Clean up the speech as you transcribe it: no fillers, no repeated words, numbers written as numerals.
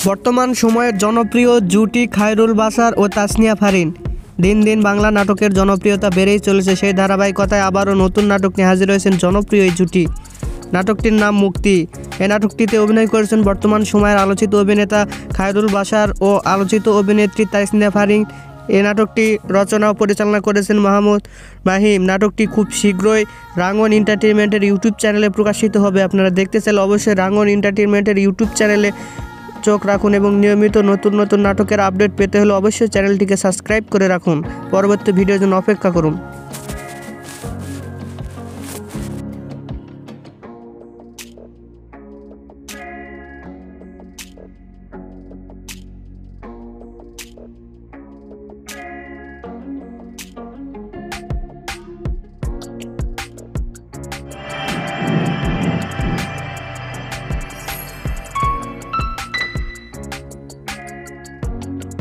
বর্তমান সময়ের জনপ্রিয় জুটি খায়রুল বাশার ও তাসনিয়া ফারিন। দিন দিন বাংলা নাটকের জনপ্রিয়তা বেড়েই চলেছে। সেই ধারাবাহিকতায় আবারও নতুন নাটক নিয়ে হাজির হয়েছেন জনপ্রিয় এই জুটি। নাটকটির নাম মুক্তি। এই নাটকটিতে অভিনয় করেছেন বর্তমান সময়ের আলোচিত অভিনেতা খায়রুল বাশার ও আলোচিত অভিনেত্রী তাসনিয়া ফারিন। এই নাটকটি রচনা ও পরিচালনা করেছেন মাহমুদ মাহিম। নাটকটি খুব শীঘ্রই রাঙ্গন এন্টারটেইনমেন্টের ইউটিউব চ্যানেলে প্রকাশিত হবে। আপনারা দেখতে চাইলে অবশ্যই রাঙ্গন এন্টারটেইনমেন্টের ইউটিউব চ্যানেলে চোখ রাখুন এবং নিয়মিত নতুন নতুন নাটকের আপডেট পেতে হলে অবশ্যই চ্যানেলটিকে সাবস্ক্রাইব করে রাখুন। পরবর্তী ভিডিওর জন্য অপেক্ষা করুন।